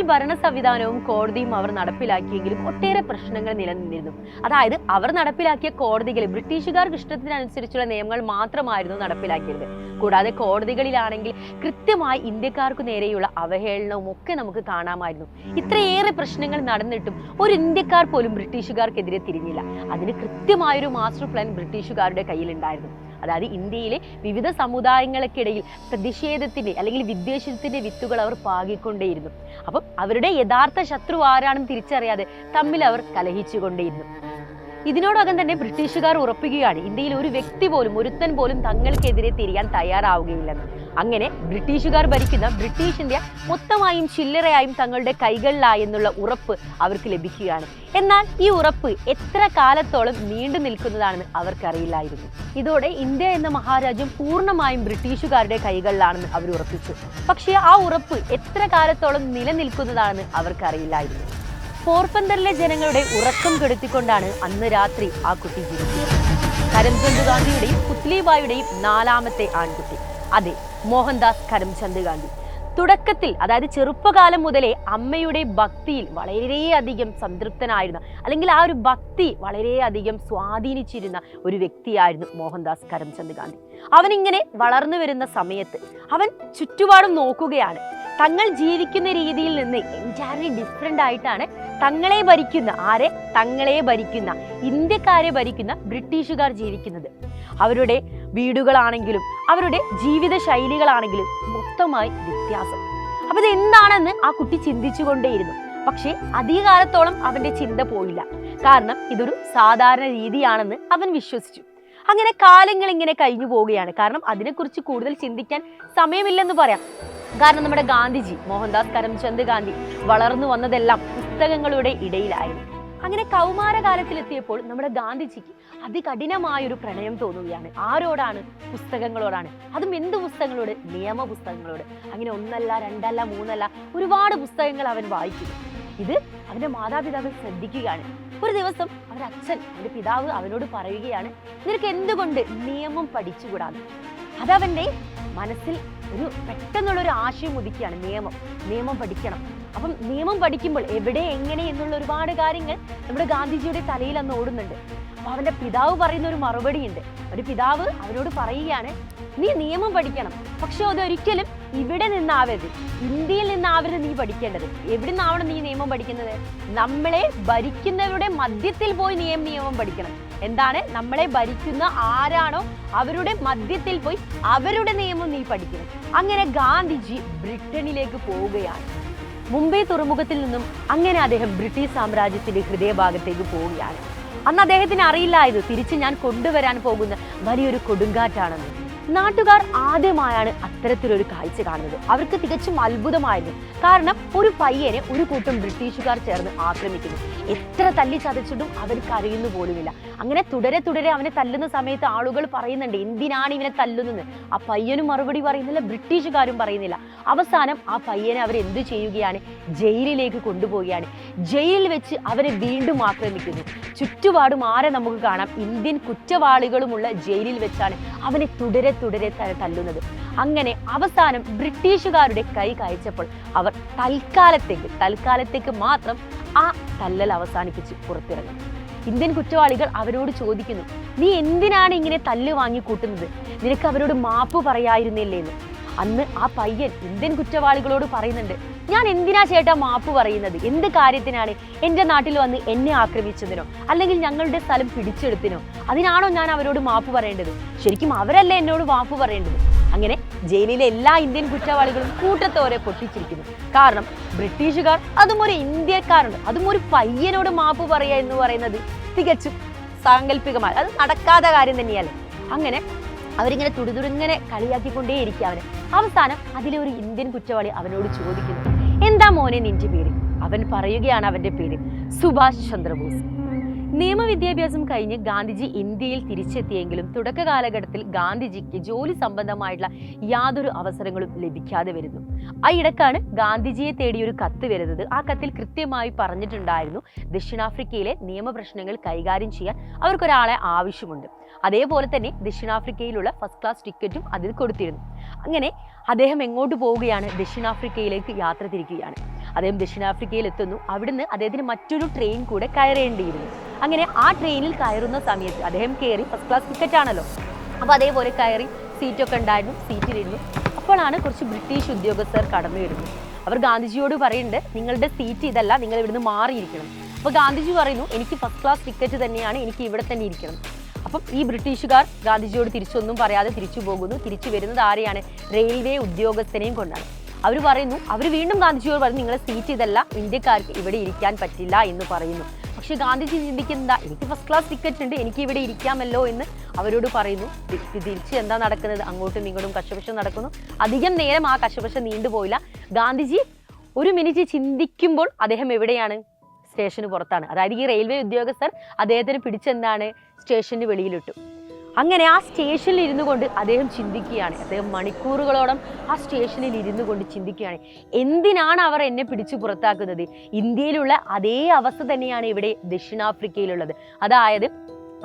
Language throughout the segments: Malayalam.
ഭരണ സംവിധാനവും കോടതിയും അവർ നടപ്പിലാക്കിയെങ്കിലും ഒട്ടേറെ പ്രശ്നങ്ങൾ നിലനിന്നിരുന്നു. അതായത് അവർ നടപ്പിലാക്കിയ കോടതികളിൽ ബ്രിട്ടീഷുകാർക്ക് ഇഷ്ടത്തിനനുസരിച്ചുള്ള നിയമങ്ങൾ മാത്രമായിരുന്നു നടപ്പിലാക്കിയത്. കൂടാതെ കോടതികളിലാണെങ്കിൽ കൃത്യമായി ഇന്ത്യക്കാർക്ക് നേരെയുള്ള അവഹേളനവും ഒക്കെ നമുക്ക് കാണാമായിരുന്നു. ഇത്രയേറെ പ്രശ്നങ്ങൾ നടന്നിട്ടും ഒരു ഇന്ത്യക്കാർ പോലും ബ്രിട്ടീഷുകാർക്കെതിരെ തിരിഞ്ഞില്ല. അതിന് കൃത്യമായൊരു മാസ്റ്റർ പ്ലാൻ ബ്രിട്ടീഷുകാരുടെ കയ്യിലുണ്ടായിരുന്നു. അതായത് ഇന്ത്യയിലെ വിവിധ സമുദായങ്ങൾക്കിടയിൽ പ്രതിഷേധത്തിന്റെ അല്ലെങ്കിൽ വിദ്വേഷത്തിന്റെ വിത്തുകൾ അവർ പാകിക്കൊണ്ടേയിരുന്നു. അപ്പം അവരുടെ യഥാർത്ഥ ശത്രു ആരാണെന്ന് തിരിച്ചറിയാതെ തമ്മിൽ അവർ കലഹിച്ചുകൊണ്ടേയിരുന്നു. ഇതിനോടകം തന്നെ ബ്രിട്ടീഷുകാർ ഉറപ്പിക്കുകയാണ് ഇന്ത്യയിൽ ഒരു വ്യക്തി പോലും ഒരുത്തൻ പോലും തങ്ങൾക്കെതിരെ തിരിയാൻ തയ്യാറാവുകയില്ലെന്ന്. അങ്ങനെ ബ്രിട്ടീഷുകാർ ഭരിക്കുന്ന ബ്രിട്ടീഷ് ഇന്ത്യ മൊത്തമായും ചില്ലറയായും തങ്ങളുടെ കൈകളിലായെന്നുള്ള ഉറപ്പ് അവർക്ക് ലഭിക്കുകയാണ്. എന്നാൽ ഈ ഉറപ്പ് എത്ര കാലത്തോളം നീണ്ടു നിൽക്കുന്നതാണെന്ന് അവർക്കറിയില്ലായിരുന്നു. ഇതോടെ ഇന്ത്യ എന്ന മഹാരാജ്യം പൂർണ്ണമായും ബ്രിട്ടീഷുകാരുടെ കൈകളിലാണെന്ന് അവർ ഉറപ്പിച്ചു. പക്ഷേ ആ ഉറപ്പ് എത്ര കാലത്തോളം നിലനിൽക്കുന്നതാണെന്ന് അവർക്കറിയില്ലായിരുന്നു. പോർബന്തറിലെ ജനങ്ങളുടെ ഉറക്കം കെടുത്തിക്കൊണ്ടാണ് അന്ന് രാത്രി ആ കുട്ടി ജനിച്ചത്. കരംചന്ദ് ഗാന്ധിയുടെയും പുത്ലിബായിയുടെയും 4ാമത്തെ ആൺകുട്ടി. അതെ, മോഹൻദാസ് കരംചന്ദ് ഗാന്ധി. തുടക്കത്തിൽ, അതായത് ചെറുപ്പകാലം മുതലേ അമ്മയുടെ ഭക്തിയിൽ വളരെയധികം സംതൃപ്തനായിരുന്ന, അല്ലെങ്കിൽ ആ ഒരു ഭക്തി വളരെയധികം സ്വാധീനിച്ചിരുന്ന ഒരു വ്യക്തിയായിരുന്നു മോഹൻദാസ് കരംചന്ദ് ഗാന്ധി. അവനിങ്ങനെ വളർന്നു വരുന്ന സമയത്ത് അവൻ ചുറ്റുപാടും നോക്കുകയാണ്. തങ്ങൾ ജീവിക്കുന്ന രീതിയിൽ നിന്ന് എൻറ്റയർലി ഡിഫറെൻ്റ് ആയിട്ടാണ് തങ്ങളെ ഭരിക്കുന്ന ഇന്ത്യക്കാരെ ഭരിക്കുന്ന ബ്രിട്ടീഷുകാർ ജീവിക്കുന്നത്. അവരുടെ വീടുകളാണെങ്കിലും അവരുടെ ജീവിത ശൈലികളാണെങ്കിലും മൊത്തമായി വ്യത്യാസം. അപ്പൊ ഇത് എന്താണെന്ന് ആ കുട്ടി ചിന്തിച്ചുകൊണ്ടേയിരുന്നു. പക്ഷേ അധികകാലത്തോളം അവന്റെ ചിന്ത പോയില്ല. കാരണം ഇതൊരു സാധാരണ രീതിയാണെന്ന് അവൻ വിശ്വസിച്ചു. അങ്ങനെ കാലങ്ങൾ ഇങ്ങനെ കഴിഞ്ഞു പോവുകയാണ്. കാരണം അതിനെക്കുറിച്ച് കൂടുതൽ ചിന്തിക്കാൻ സമയമില്ലെന്ന് പറയാം. കാരണം നമ്മുടെ ഗാന്ധിജി, മോഹൻദാസ് കരംചന്ദ് ഗാന്ധി വളർന്നു വന്നതെല്ലാം പുസ്തകങ്ങളുടെ ഇടയിലായിരുന്നു. അങ്ങനെ കൗമാരകാലത്തിലെത്തിയപ്പോൾ നമ്മുടെ ഗാന്ധിജിക്ക് അതികഠിനമായൊരു പ്രണയം തോന്നുകയാണ്. ആരോടാണ്? പുസ്തകങ്ങളോടാണ്. അതും എന്ത് പുസ്തകങ്ങളോട്? നിയമ പുസ്തകങ്ങളോട്. അങ്ങനെ 1 അല്ല 2 അല്ല 3 അല്ല ഒരുപാട് പുസ്തകങ്ങൾ അവൻ വായിക്കുന്നു. ഇത് അവന്റെ മാതാപിതാക്കൾ ശ്രദ്ധിക്കുകയാണ്. ഒരു ദിവസം അവന്റെ പിതാവ് അവനോട് പറയുകയാണ്, നിനക്ക് എന്തുകൊണ്ട് നിയമം പഠിച്ചുകൂടാന്ന്. അതവന്റെ മനസ്സിൽ ഒരു പെട്ടെന്നുള്ളൊരു ആശയം ഉദിക്കുകയാണ്. നിയമം പഠിക്കണം. അപ്പം നിയമം പഠിക്കുമ്പോൾ എവിടെ എങ്ങനെ എന്നുള്ള ഒരുപാട് കാര്യങ്ങൾ നമ്മുടെ ഗാന്ധിജിയുടെ തലയിൽ അന്ന് ഓടുന്നുണ്ട്. അപ്പൊ അവന്റെ പിതാവ് പറയുന്ന ഒരു മറുപടി ഉണ്ട്. ഒരു പിതാവ് അവനോട് പറയുകയാണ്, നീ നിയമം പഠിക്കണം, പക്ഷെ അതൊരിക്കലും ഇവിടെ നിന്നാവരുത്, ഇന്ത്യയിൽ നിന്നാവരുത് നീ പഠിക്കേണ്ടത്. എവിടെ നിന്നാവണം നീ നിയമം പഠിക്കുന്നത്? നമ്മളെ ഭരിക്കുന്നവരുടെ മധ്യത്തിൽ പോയി നിയമം പഠിക്കണം. എന്താണ്? നമ്മളെ ഭരിക്കുന്ന ആരാണോ അവരുടെ മധ്യത്തിൽ പോയി അവരുടെ നിയമം നീ പഠിക്കണം. അങ്ങനെ ഗാന്ധിജി ബ്രിട്ടനിലേക്ക് പോവുകയാണ്. മുംബൈ തുറമുഖത്തിൽ നിന്നും അങ്ങനെ അദ്ദേഹം ബ്രിട്ടീഷ് സാമ്രാജ്യത്തിന്റെ ഹൃദയഭാഗത്തേക്ക് പോവുകയാണ്. അന്ന് അദ്ദേഹത്തിന് അറിയില്ലായിരുന്നു തിരിച്ച് ഞാൻ കൊണ്ടുവരാൻ പോകുന്ന വലിയൊരു കൊടുങ്കാറ്റാണെന്ന്. നാട്ടുകാർ ആദ്യമായാണ് അത്തരത്തിലൊരു കാഴ്ച കാണുന്നത്. അവർക്ക് തികച്ചും അത്ഭുതമായിരുന്നു. കാരണം ഒരു പയ്യനെ ഒരു കൂട്ടം ബ്രിട്ടീഷുകാർ ചേർന്ന് ആക്രമിക്കുന്നു. എത്ര തല്ലി ചതച്ചിട്ടും അവർക്ക് അറിയുന്നു പോലുമില്ല. അങ്ങനെ തുടരെ അവനെ തല്ലുന്ന സമയത്ത് ആളുകൾ പറയുന്നുണ്ട്, എന്തിനാണ് ഇവനെ തല്ലുന്നത്? ആ പയ്യനും മറുപടി പറയുന്നില്ല, ബ്രിട്ടീഷുകാരും പറയുന്നില്ല. അവസാനം ആ പയ്യനെ അവരെന്ത് ചെയ്യുകയാണ്? ജയിലിലേക്ക് കൊണ്ടുപോവുകയാണ്. ജയിലിൽ വെച്ച് അവരെ വീണ്ടും ആക്രമിക്കുന്നു. ചുറ്റുപാടും ആരെ നമുക്ക് കാണാം? ഇന്ത്യൻ കുറ്റവാളികളുമുള്ള ജയിലിൽ വെച്ചാണ് അവനെ തുടരെ തല്ലുന്നത്. അങ്ങനെ അവസാനം ബ്രിട്ടീഷുകാരുടെ കൈ കയച്ചപ്പോൾ അവർ തൽക്കാലത്തേക്ക് മാത്രം ആ തല്ലൽ അവസാനിപ്പിച്ച് പുറത്തിറങ്ങും. ഇന്ത്യൻ കുറ്റവാളികൾ അവരോട് ചോദിക്കുന്നു, നീ എന്തിനാണ് ഇങ്ങനെ തല്ല് വാങ്ങി കൂട്ടുന്നത്? നിനക്ക് അവരോട് മാപ്പ് പറയായിരുന്നില്ലേ എന്ന്. അന്ന് ആ പയ്യൻ ഇന്ത്യൻ കുറ്റവാളികളോട് പറയുന്നുണ്ട്, ഞാൻ എന്തിനാ ചേട്ടാ മാപ്പ് പറയുന്നത്? എന്ത് കാര്യത്തിനാണ്? എൻ്റെ നാട്ടിൽ വന്ന് എന്നെ ആക്രമിച്ചതിനോ അല്ലെങ്കിൽ ഞങ്ങളുടെ സ്ഥലം പിടിച്ചെടുത്തിനോ? അതിനാണോ ഞാൻ അവരോട് മാപ്പ് പറയേണ്ടത്? ശരിക്കും അവരല്ലേ എന്നോട് മാപ്പ് പറയേണ്ടത്? അങ്ങനെ ജയിലിലെ എല്ലാ ഇന്ത്യൻ കുറ്റവാളികളും കൂട്ടത്തോടെ പൊട്ടിച്ചിരിക്കുന്നു. കാരണം ബ്രിട്ടീഷുകാർ, അതും ഒരു ഇന്ത്യക്കാരുണ്ട്, അതും ഒരു പയ്യനോട് മാപ്പ് പറയുക എന്ന് പറയുന്നത് തികച്ചും സാങ്കല്പികമായി അത് നടക്കാത്ത കാര്യം തന്നെയല്ലേ. അങ്ങനെ അവരിങ്ങനെ തുടുതുടുങ്ങനെ കളിയാക്കിക്കൊണ്ടേയിരിക്കുക അവന്. അവസാനം അതിലെ ഒരു ഇന്ത്യൻ കുറ്റവാളി അവനോട് ചോദിക്കുന്നു, എന്താ മോനെ നിന്റെ പേര്? അവൻ പറയുകയാണ് അവന്റെ പേര് സുഭാഷ് ചന്ദ്രബോസ്. നിയമവിദ്യാഭ്യാസം കഴിഞ്ഞ് ഗാന്ധിജി ഇന്ത്യയിൽ തിരിച്ചെത്തിയെങ്കിലും തുടക്ക കാലഘട്ടത്തിൽ ഗാന്ധിജിക്ക് ജോലി സംബന്ധമായിട്ടുള്ള യാതൊരു അവസരങ്ങളും ലഭിക്കാതെ വരുന്നു. ആ ഇടക്കാണ് ഗാന്ധിജിയെ തേടി ഒരു കത്ത് വരുന്നത്. ആ കത്തിൽ കൃത്യമായി പറഞ്ഞിട്ടുണ്ടായിരുന്നു ദക്ഷിണാഫ്രിക്കയിലെ നിയമപ്രശ്നങ്ങൾ കൈകാര്യം ചെയ്യാൻ അവർക്കൊരാളെ ആവശ്യമുണ്ട്. അതേപോലെ തന്നെ ദക്ഷിണാഫ്രിക്കയിലുള്ള ഫസ്റ്റ് ക്ലാസ് ടിക്കറ്റും അതിൽ കൊടുത്തിരുന്നു. അങ്ങനെ അദ്ദേഹം എങ്ങോട്ട് പോവുകയാണ്? ദക്ഷിണാഫ്രിക്കയിലേക്ക് യാത്ര തിരിക്കുകയാണ്. അദ്ദേഹം ദക്ഷിണാഫ്രിക്കയിൽ എത്തുന്നു. അവിടുന്ന് അദ്ദേഹത്തിന് മറ്റൊരു ട്രെയിൻ കൂടെ കയറേണ്ടിയിരുന്നു. അങ്ങനെ ആ ട്രെയിനിൽ കയറുന്ന സമയത്ത് അദ്ദേഹം കയറി, ഫസ്റ്റ് ക്ലാസ് ടിക്കറ്റ് ആണല്ലോ, അപ്പോൾ അതേപോലെ കയറി സീറ്റൊക്കെ ഉണ്ടായിരുന്നു, സീറ്റിലിരുന്നു. അപ്പോഴാണ് കുറച്ച് ബ്രിട്ടീഷ് ഉദ്യോഗസ്ഥർ കടന്നു വരുന്നത്. അവർ ഗാന്ധിജിയോട് പറയുന്നുണ്ട്, നിങ്ങളുടെ സീറ്റ് ഇതല്ല, നിങ്ങൾ ഇവിടുന്ന് മാറിയിരിക്കണം. അപ്പോൾ ഗാന്ധിജി പറയുന്നു, എനിക്ക് ഫസ്റ്റ് ക്ലാസ് ടിക്കറ്റ് തന്നെയാണ്, എനിക്ക് ഇവിടെ തന്നെ ഇരിക്കണം. അപ്പം ഈ ബ്രിട്ടീഷുകാർ ഗാന്ധിജിയോട് തിരിച്ചൊന്നും പറയാതെ തിരിച്ചു പോകുന്നു. തിരിച്ചു വരുന്നത് ആരെയാണ്? റെയിൽവേ ഉദ്യോഗസ്ഥനെയും കൊണ്ടാണ്. അവർ പറയുന്നു, അവർ വീണ്ടും ഗാന്ധിജിയോട് പറഞ്ഞു, നിങ്ങളുടെ സീറ്റ് ഇതല്ല, ഇന്ത്യക്കാർക്ക് ഇവിടെ ഇരിക്കാൻ പറ്റില്ല എന്ന് പറയുന്നു. പക്ഷെ ഗാന്ധിജി ചിന്തിക്കുന്നത്, എനിക്ക് ഫസ്റ്റ് ക്ലാസ് ടിക്കറ്റ് ഉണ്ട്, എനിക്ക് ഇവിടെ ഇരിക്കാമല്ലോ എന്ന് അവരോട് പറയുന്നു. തിരിച്ച് എന്താ നടക്കുന്നത്? അങ്ങോട്ടും ഇങ്ങോട്ടും കശപശ നടക്കുന്നു. അധികം നേരം ആ കശപശ നീണ്ടുപോയില്ല. ഗാന്ധിജി ഒരു മിനിറ്റ് ചിന്തിക്കുമ്പോൾ അദ്ദേഹം എവിടെയാണ്? സ്റ്റേഷന് പുറത്താണ്. അതായത് ഈ റെയിൽവേ ഉദ്യോഗസ്ഥർ അദ്ദേഹത്തിന് പിടിച്ചെന്താണ്? സ്റ്റേഷന് വെളിയിലിട്ടു. അങ്ങനെ ആ സ്റ്റേഷനിൽ ഇരുന്നു കൊണ്ട് അദ്ദേഹം ചിന്തിക്കുകയാണ്. അദ്ദേഹം മണിക്കൂറുകളോളം ആ സ്റ്റേഷനിൽ ഇരുന്നു കൊണ്ട് ചിന്തിക്കുകയാണ്, എന്തിനാണ് അവർ എന്നെ പിടിച്ചു പുറത്താക്കുന്നത്? ഇന്ത്യയിലുള്ള അതേ അവസ്ഥ തന്നെയാണ് ഇവിടെ ദക്ഷിണാഫ്രിക്കയിലുള്ളത്. അതായത്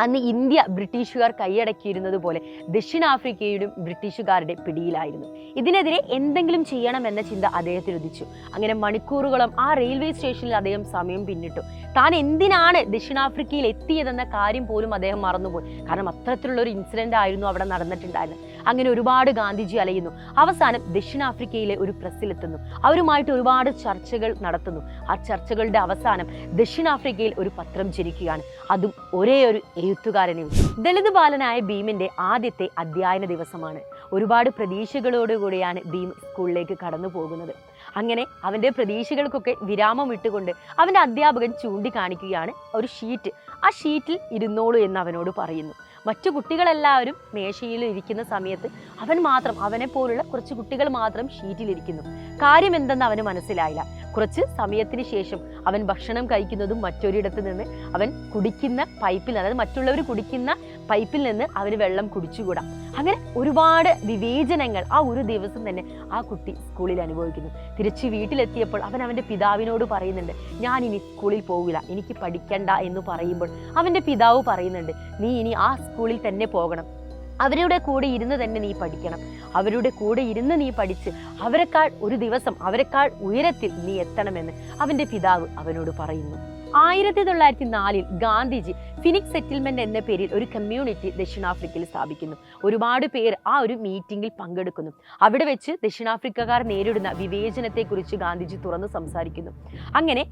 അന്ന് ഇന്ത്യ ബ്രിട്ടീഷുകാർ കൈയടക്കിയിരുന്നത് പോലെ ദക്ഷിണാഫ്രിക്കയിലും ബ്രിട്ടീഷുകാരുടെ പിടിയിലായിരുന്നു. ഇതിനെതിരെ എന്തെങ്കിലും ചെയ്യണമെന്ന ചിന്ത അദ്ദേഹത്തിന് ഉദിച്ചു. അങ്ങനെ മണിക്കൂറുകളും ആ റെയിൽവേ സ്റ്റേഷനിൽ അദ്ദേഹം സമയം പിന്നിട്ടു. താൻ എന്തിനാണ് ദക്ഷിണാഫ്രിക്കയിൽ എത്തിയതെന്ന കാര്യം പോലും അദ്ദേഹം മറന്നുപോയി. കാരണം അത്തരത്തിലുള്ള ഒരു ഇൻസിഡന്റ് ആയിരുന്നു അവിടെ നടന്നിട്ടുണ്ടായിരുന്നത്. അങ്ങനെ ഒരുപാട് ഗാന്ധിജി അലയുന്നു. അവസാനം ദക്ഷിണാഫ്രിക്കയിലെ ഒരു പ്രസ്സിലെത്തുന്നു. അവരുമായിട്ട് ഒരുപാട് ചർച്ചകൾ നടത്തുന്നു. ആ ചർച്ചകളുടെ അവസാനം ദക്ഷിണാഫ്രിക്കയിൽ ഒരു പത്രം ജനിക്കുകയാണ്. അതും ഒരേ ഒരു എഴുത്തുകാരനെ. ദളിത് ബാലനായ ഭീമിന്റെ ആദ്യത്തെ അധ്യയന ദിവസമാണ്. ഒരുപാട് പ്രതീക്ഷകളോടുകൂടിയാണ് ഭീം സ്കൂളിലേക്ക് കടന്നു പോകുന്നത്. അങ്ങനെ അവൻ്റെ പ്രതീക്ഷകൾക്കൊക്കെ വിരാമം ഇട്ടുകൊണ്ട് അവൻ്റെ അധ്യാപകൻ ചൂണ്ടിക്കാണിക്കുകയാണ് ഒരു ഷീറ്റ്. ആ ഷീറ്റിൽ ഇരുന്നോളൂ എന്ന് അവനോട് പറയുന്നു. മറ്റു കുട്ടികളെല്ലാവരും മേശയിൽ ഇരിക്കുന്ന സമയത്ത് അവനെ പോലുള്ള കുറച്ച് കുട്ടികൾ മാത്രം ഷീറ്റിലിരിക്കുന്നു. കാര്യം എന്തെന്ന് അവന് മനസ്സിലായില്ല. കുറച്ച് സമയത്തിന് ശേഷം അവൻ ഭക്ഷണം കഴിക്കുന്നതും മറ്റൊരിടത്ത് നിന്ന് അവൻ കുടിക്കുന്ന പൈപ്പിൽ, അതായത് മറ്റുള്ളവർ കുടിക്കുന്ന പൈപ്പിൽ നിന്ന് അവന് വെള്ളം കുടിച്ചുകൂടാ. അങ്ങനെ ഒരുപാട് വിവേചനങ്ങൾ ആ ഒരു ദിവസം തന്നെ ആ കുട്ടി സ്കൂളിൽ അനുഭവിക്കുന്നു. തിരിച്ച് വീട്ടിലെത്തിയപ്പോൾ അവൻ്റെ പിതാവിനോട് പറയുന്നുണ്ട്, ഞാൻ ഇനി സ്കൂളിൽ പോകില്ല, എനിക്ക് പഠിക്കണ്ട എന്ന് പറയുമ്പോൾ അവൻ്റെ പിതാവ് പറയുന്നുണ്ട്, നീ ഇനി ആ സ്കൂളിൽ തന്നെ പോകണം, അവരുടെ കൂടെ ഇരുന്ന് തന്നെ നീ പഠിക്കണം, അവരുടെ കൂടെ ഇരുന്ന് നീ പഠിച്ച് ഒരു ദിവസം അവരെക്കാൾ ഉയരത്തിൽ നീ എത്തണമെന്ന് അവൻ്റെ പിതാവ് അവനോട് പറയുന്നു. 1904 ഗാന്ധിജി ഫിനിക്സ് സെറ്റിൽമെന്റ് എന്ന പേരിൽ ഒരു കമ്മ്യൂണിറ്റി ദക്ഷിണാഫ്രിക്കയിൽ സ്ഥാപിക്കുന്നു. ഒരുപാട് പേർ ആ ഒരു മീറ്റിംഗിൽ പങ്കെടുക്കുന്നു. അവിടെ വെച്ച് ദക്ഷിണാഫ്രിക്കക്കാർ നേരിടുന്ന വിവേചനത്തെക്കുറിച്ച് ഗാന്ധിജി തുറന്ന് സംസാരിക്കുന്നു. അങ്ങനെ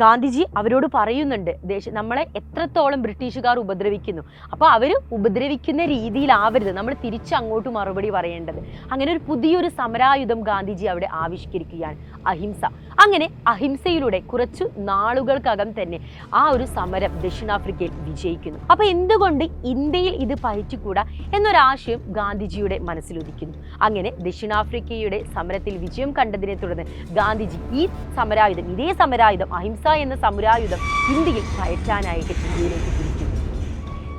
ഗാന്ധിജി അവരോട് പറയുന്നുണ്ട്, നമ്മളെ എത്രത്തോളം ബ്രിട്ടീഷുകാർ ഉപദ്രവിക്കുന്നു, അപ്പോൾ അവർ ഉപദ്രവിക്കുന്ന രീതിയിലാവരുത്, നമ്മൾ തിരിച്ച് അങ്ങോട്ട് മറുപടി പറയേണ്ടത്. അങ്ങനെ ഒരു പുതിയൊരു സമരായുധം ഗാന്ധിജി അവിടെ ആവിഷ്കരിക്കുകയാണ്, അഹിംസ. അങ്ങനെ അഹിംസയിലൂടെ കുറച്ചു നാളുകൾക്കകം തന്നെ ആ ഒരു സമരം ദക്ഷിണാഫ്രിക്കയിൽ വിജയിക്കുന്നു. അപ്പൊ എന്തുകൊണ്ട് ഇന്ത്യയിൽ ഇത് പയറ്റിക്കൂടാ എന്നൊരാശയം ഗാന്ധിജിയുടെ മനസ്സിലുദിക്കുന്നു. അങ്ങനെ ദക്ഷിണാഫ്രിക്കയുടെ സമരത്തിൽ വിജയം കണ്ടതിനെ തുടർന്ന് ഗാന്ധിജി ഇതേ സമരായുധം അഹിംസ എന്ന സമരായുധം ഇന്ത്യയിൽ പയറ്റാനായിട്ട് ഇന്ത്യയിലേക്ക് തിരിക്കുന്നു.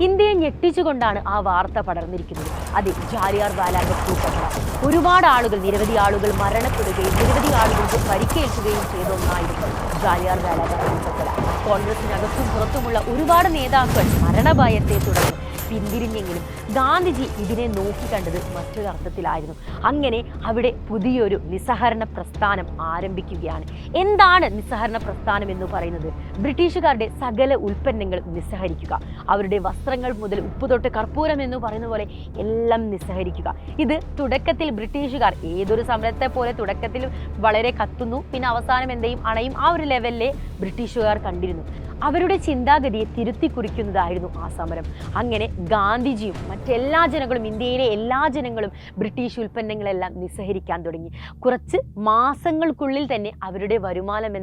ഇന്ത്യയെ ഞെട്ടിച്ചുകൊണ്ടാണ് ആ വാർത്ത പടർന്നിരിക്കുന്നത്. അതെ, ജാലിയാർ വാലാബാഗ് കൂട്ടക്കൊല. ഒരുപാട് ആളുകൾ, നിരവധി ആളുകൾ മരണപ്പെടുകയും നിരവധി ആളുകൾക്ക് പരിക്കേൽക്കുകയും ചെയ്ത ഒന്നായിരുന്നു ജാലിയാർ വാലാബാഗ് കൂട്ടക്കൊല. കോൺഗ്രസിനകത്തും പുറത്തുമുള്ള ഒരുപാട് നേതാക്കൾ മരണഭയത്തെ തുടർന്ന് പിന്തിരിഞ്ഞെങ്കിലും ഗാന്ധിജി ഇതിനെ നോക്കിക്കണ്ടത് മറ്റൊരർത്ഥത്തിലായിരുന്നു. അങ്ങനെ അവിടെ പുതിയൊരു നിസ്സഹരണ പ്രസ്ഥാനം ആരംഭിക്കുകയാണ്. എന്താണ് നിസ്സഹരണ പ്രസ്ഥാനം എന്ന് പറയുന്നത്? ബ്രിട്ടീഷുകാരുടെ സകല ഉൽപ്പന്നങ്ങൾ നിസ്സഹരിക്കുക, അവരുടെ വസ്ത്രങ്ങൾ മുതൽ ഉപ്പ് തൊട്ട് കർപ്പൂരം എന്ന് പറയുന്ന പോലെ എല്ലാം നിസ്സഹരിക്കുക. ഇത് തുടക്കത്തിൽ ബ്രിട്ടീഷുകാർ ഏതൊരു സമരത്തെ പോലെ തുടക്കത്തിൽ വളരെ കത്തുന്നു, പിന്നെ അവസാനം എന്തെയും അണയും, ആ ഒരു ലെവലിലെ ബ്രിട്ടീഷുകാർ കണ്ടിരുന്നു. അവരുടെ ചിന്താഗതിയെ തിരുത്തി കുറിക്കുന്നതായിരുന്നു ആ സമരം. അങ്ങനെ ഗാന്ധിജിയും മറ്റെല്ലാ ജനങ്ങളും, ഇന്ത്യയിലെ എല്ലാ ജനങ്ങളും ബ്രിട്ടീഷ് ഉൽപ്പന്നങ്ങളെല്ലാം നിസ്സഹരിക്കാൻ തുടങ്ങി. കുറച്ച് മാസങ്ങൾക്കുള്ളിൽ തന്നെ അവരുടെ വരുമാനം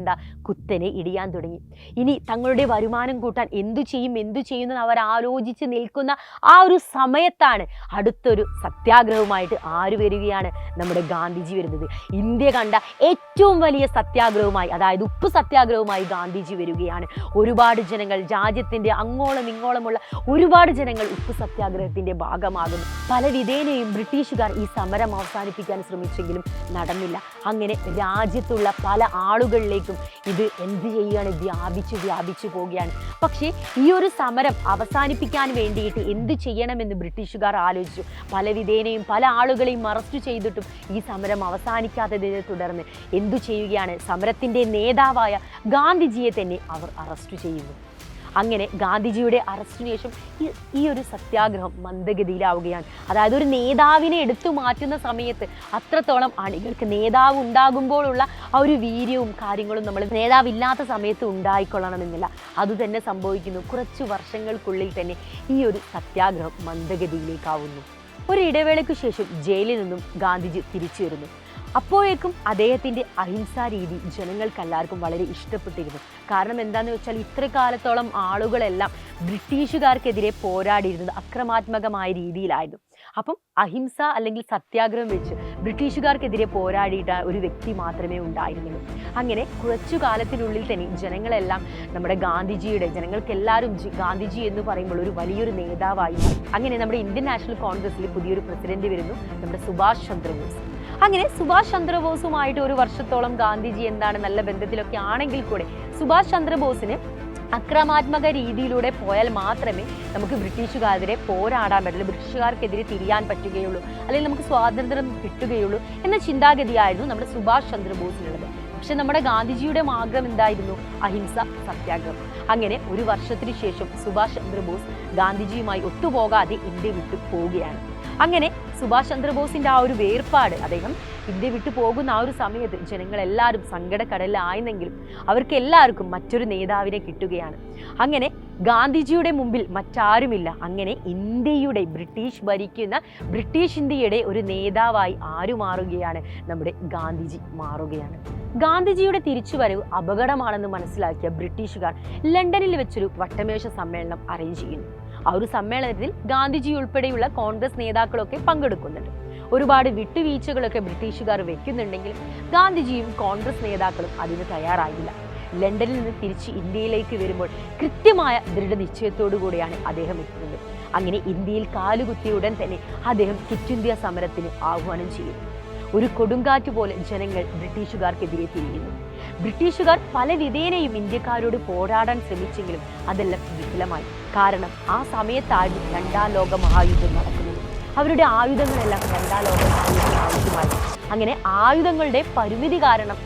കുത്തനെ ഇടിയാൻ തുടങ്ങി. ഇനി തങ്ങളുടെ വരുമാനം കൂട്ടാൻ എന്തു ചെയ്യുമെന്ന് അവർ ആലോചിച്ച് നിൽക്കുന്ന ആ ഒരു സമയത്താണ് അടുത്തൊരു സത്യാഗ്രഹവുമായിട്ട് ആര് വരികയാണ്? നമ്മുടെ ഗാന്ധിജി വരുന്നത്. ഇന്ത്യ കണ്ട ഏറ്റവും വലിയ സത്യാഗ്രഹവുമായി, അതായത് ഉപ്പ് സത്യാഗ്രഹവുമായി ഗാന്ധിജി വരികയാണ്. ഒരുപാട് ജനങ്ങൾ, രാജ്യത്തിൻ്റെ അങ്ങോളം ഇങ്ങോളമുള്ള ഒരുപാട് ജനങ്ങൾ ഉപ്പ് സത്യാഗ്രഹത്തിൻ്റെ ഭാഗമാകുന്നു. പല വിധേനയും ബ്രിട്ടീഷുകാർ ഈ സമരം അവസാനിപ്പിക്കാൻ ശ്രമിച്ചെങ്കിലും നടന്നില്ല. അങ്ങനെ രാജ്യത്തുള്ള പല ആളുകളിലേക്കും ഇത് എന്ത് ചെയ്യുകയാണ്, വ്യാപിച്ചു പോവുകയാണ്. പക്ഷേ ഈ ഒരു സമരം അവസാനിപ്പിക്കാൻ വേണ്ടിയിട്ട് എന്ത് ചെയ്യണമെന്ന് ബ്രിട്ടീഷുകാർ ആലോചിച്ചു. പല വിധേനയും പല ആളുകളെയും അറസ്റ്റ് ചെയ്തിട്ടും ഈ സമരം അവസാനിക്കാത്തതിനെ തുടർന്ന് എന്തു ചെയ്യുകയാണ്, സമരത്തിൻ്റെ നേതാവായ ഗാന്ധിജിയെ തന്നെ അവർ അറസ്റ്റ് ചെയ്യുന്നു. അങ്ങനെ ഗാന്ധിജിയുടെ അറസ്റ്റിന് ശേഷം ഈ ഒരു സത്യാഗ്രഹം മന്ദഗതിയിലാവുകയാണ്. അതായത് ഒരു നേതാവിനെ എടുത്തു മാറ്റുന്ന സമയത്ത് അത്രത്തോളം അണികൾക്ക് നേതാവ് ഉണ്ടാകുമ്പോഴുള്ള ആ ഒരു വീര്യവും കാര്യങ്ങളും നമ്മൾ നേതാവില്ലാത്ത സമയത്ത് ഉണ്ടായിക്കൊള്ളണമെന്നില്ല. അതുതന്നെ സംഭവിക്കുന്നു. കുറച്ചു വർഷങ്ങൾക്കുള്ളിൽ തന്നെ ഈ ഒരു സത്യാഗ്രഹം മന്ദഗതിയിലേക്കാവുന്നു. ഒരു ഇടവേളയ്ക്കു ശേഷം ജയിലിൽ നിന്നും ഗാന്ധിജി തിരിച്ചു വരുന്നു. അപ്പോഴേക്കും അദ്ദേഹത്തിൻ്റെ അഹിംസാ രീതി ജനങ്ങൾക്കെല്ലാവർക്കും വളരെ ഇഷ്ടപ്പെട്ടിരുന്നു. കാരണം എന്താണെന്ന് വെച്ചാൽ ഇത്ര കാലത്തോളം ആളുകളെല്ലാം ബ്രിട്ടീഷുകാർക്കെതിരെ പോരാടിയിരുന്നത് അക്രമാത്മകമായ രീതിയിലായിരുന്നു. അപ്പം അഹിംസ അല്ലെങ്കിൽ സത്യാഗ്രഹം വെച്ച് ബ്രിട്ടീഷുകാർക്കെതിരെ പോരാടിയിട്ട ഒരു വ്യക്തി മാത്രമേ ഉണ്ടായിരുന്നുള്ളൂ. അങ്ങനെ കുറച്ചു കാലത്തിനുള്ളിൽ തന്നെ ജനങ്ങളെല്ലാം നമ്മുടെ ജനങ്ങൾക്കെല്ലാവരും ഗാന്ധിജി എന്ന് പറയുമ്പോൾ ഒരു വലിയൊരു നേതാവായി. അങ്ങനെ നമ്മുടെ ഇന്ത്യൻ നാഷണൽ കോൺഗ്രസിൽ പുതിയൊരു പ്രസിഡന്റ് വരുന്നു, നമ്മുടെ സുഭാഷ് ചന്ദ്രബോസ്. അങ്ങനെ സുഭാഷ് ചന്ദ്രബോസുമായിട്ട് ഒരു വർഷത്തോളം ഗാന്ധിജി നല്ല ബന്ധത്തിലൊക്കെ ആണെങ്കിൽ കൂടെ സുഭാഷ് ചന്ദ്രബോസിന് അക്രമാത്മക രീതിയിലൂടെ പോയാൽ മാത്രമേ നമുക്ക് ബ്രിട്ടീഷുകാരെതിരെ പോരാടാൻ പറ്റുള്ളൂ, ബ്രിട്ടീഷുകാർക്കെതിരെ തിരിയാൻ പറ്റുകയുള്ളൂ, അല്ലെങ്കിൽ നമുക്ക് സ്വാതന്ത്ര്യം കിട്ടുകയുള്ളൂ എന്ന ചിന്താഗതിയായിരുന്നു നമ്മുടെ സുഭാഷ് ചന്ദ്രബോസിനുള്ളത്. പക്ഷെ നമ്മുടെ ഗാന്ധിജിയുടെ ആഗ്രഹം എന്തായിരുന്നു? അഹിംസ സത്യാഗ്രഹം. അങ്ങനെ ഒരു വർഷത്തിന് ശേഷം സുഭാഷ് ചന്ദ്രബോസ് ഗാന്ധിജിയുമായി ഒത്തുപോകാതെ ഇന്ത്യ വിട്ടു പോവുകയാണ്. അങ്ങനെ സുഭാഷ് ചന്ദ്രബോസിന്റെ ആ ഒരു വേർപാട്, അദ്ദേഹം ഇന്ത്യ വിട്ടു പോകുന്ന ആ ഒരു സമയത്ത് ജനങ്ങളെല്ലാവരും സങ്കടക്കടലിലായെങ്കിലും അവർക്ക് എല്ലാവർക്കും മറ്റൊരു നേതാവിനെ കിട്ടുകയാണ്. അങ്ങനെ ഗാന്ധിജിയുടെ മുമ്പിൽ മറ്റാരുമില്ല. അങ്ങനെ ഇന്ത്യയുടെ ബ്രിട്ടീഷ് ഇന്ത്യയുടെ ഒരു നേതാവായി ആരു മാറുകയാണ്? നമ്മുടെ ഗാന്ധിജി മാറുകയാണ്. ഗാന്ധിജിയുടെ തിരിച്ചുവരവ് അപകടമാണെന്ന് മനസ്സിലാക്കിയ ബ്രിട്ടീഷുകാർ ലണ്ടനിൽ വെച്ചൊരു വട്ടമേശ സമ്മേളനം അറേഞ്ച് ചെയ്യുന്നു. ആ ഒരു സമ്മേളനത്തിൽ ഗാന്ധിജി ഉൾപ്പെടെയുള്ള കോൺഗ്രസ് നേതാക്കളൊക്കെ പങ്കെടുക്കുന്നുണ്ട്. ഒരുപാട് വിട്ടുവീഴ്ചകളൊക്കെ ബ്രിട്ടീഷുകാർ വെക്കുന്നുണ്ടെങ്കിലും ഗാന്ധിജിയും കോൺഗ്രസ് നേതാക്കളും അതിന് തയ്യാറായില്ല. ലണ്ടനിൽ നിന്ന് തിരിച്ച് ഇന്ത്യയിലേക്ക് വരുമ്പോൾ കൃത്യമായ ദൃഢനിശ്ചയത്തോടു കൂടിയാണ് അദ്ദേഹം എത്തുന്നത്. അങ്ങനെ ഇന്ത്യയിൽ കാലുകുത്തിയ ഉടൻ തന്നെ അദ്ദേഹം ക്വിറ്റ് ഇന്ത്യ സമരത്തിന് ആഹ്വാനം ചെയ്യുന്നു. ഒരു കൊടുങ്കാറ്റ് പോലെ ജനങ്ങൾ ബ്രിട്ടീഷുകാർക്കെതിരെ തിരിയുന്നു. ബ്രിട്ടീഷുകാർ പല വിധേനയും ഇന്ത്യക്കാരോട് പോരാടാൻ ശ്രമിച്ചെങ്കിലും അതെല്ലാം വിഫലമായി. കാരണം ആ സമയത്തായിരുന്നു രണ്ടാം ലോക മഹായുദ്ധം നടക്കുന്നത്. അവരുടെ ആയുധങ്ങളെല്ലാം രണ്ടാം ലോക മഹായുദ്ധം ആവശ്യമായി. അങ്ങനെ ആയുധങ്ങളുടെ പരിമിതി കാരണം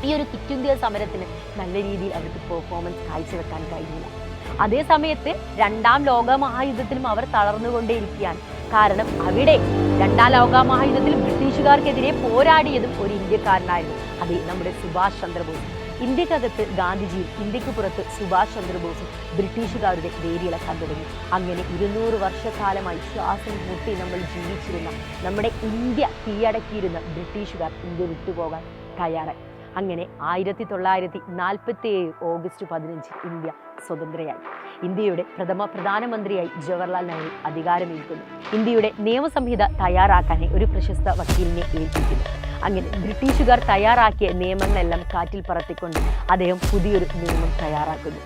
ഈ ഒരു ക്വിറ്റ് ഇന്ത്യ സമരത്തിന് നല്ല രീതിയിൽ അവർക്ക് പെർഫോമൻസ് കാഴ്ചവെക്കാൻ കഴിഞ്ഞില്ല. അതേ സമയത്ത് രണ്ടാം ലോക മഹായുദ്ധത്തിലും അവർ തളർന്നുകൊണ്ടേയിരിക്കുകയാണ്. കാരണം അവിടെ രണ്ടാം ലോക മഹായുദ്ധത്തിൽ ബ്രിട്ടീഷുകാർക്കെതിരെ പോരാടിയതും ഒരു ഇന്ത്യക്കാരനായിരുന്നു, അതെ നമ്മുടെ സുഭാഷ് ചന്ദ്രബോസ്. ഇന്ത്യക്കകത്ത് ഗാന്ധിജിയും ഇന്ത്യക്ക് പുറത്ത് സുഭാഷ് ചന്ദ്രബോസും ബ്രിട്ടീഷുകാരുടെ വേരിയിളക്കാൻ തുടങ്ങി. അങ്ങനെ 200 വർഷക്കാലമായി ശ്വാസം മുട്ടി നമ്മൾ ജീവിച്ചിരുന്ന നമ്മുടെ ഇന്ത്യ കീഴടക്കിയിരുന്ന ബ്രിട്ടീഷുകാർ ഇന്ത്യ വിട്ടുപോകാൻ തയ്യാറായി. അങ്ങനെ 1947 ഓഗസ്റ്റ് 15 ഇന്ത്യ സ്വതന്ത്രയായി. ഇന്ത്യയുടെ പ്രഥമ പ്രധാനമന്ത്രിയായി ജവഹർലാൽ നെഹ്റു അധികാരമേൽക്കുന്നു. ഇന്ത്യയുടെ നിയമസംഹിത തയ്യാറാക്കാനായി ഒരു പ്രശസ്ത വക്കീലിനെ ഏൽപ്പിക്കുന്നു. അങ്ങനെ ബ്രിട്ടീഷുകാർ തയ്യാറാക്കിയ നിയമങ്ങളെല്ലാം കാറ്റിൽ പറത്തിക്കൊണ്ട് അദ്ദേഹം പുതിയൊരു നിയമം തയ്യാറാക്കുന്നു.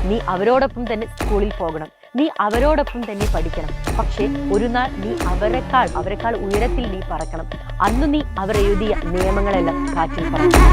നീ അവരോടൊപ്പം തന്നെ സ്കൂളിൽ പോകണം, നീ അവരോടൊപ്പം തന്നെ പഠിക്കണം, പക്ഷേ ഒരു നാൾ നീ അവരെക്കാൾ ഉയരത്തിൽ നീ പറക്കണം. അന്ന് നീ അവർ എഴുതിയ നിയമങ്ങളെല്ലാം കാറ്റിൽ പറക്കണം.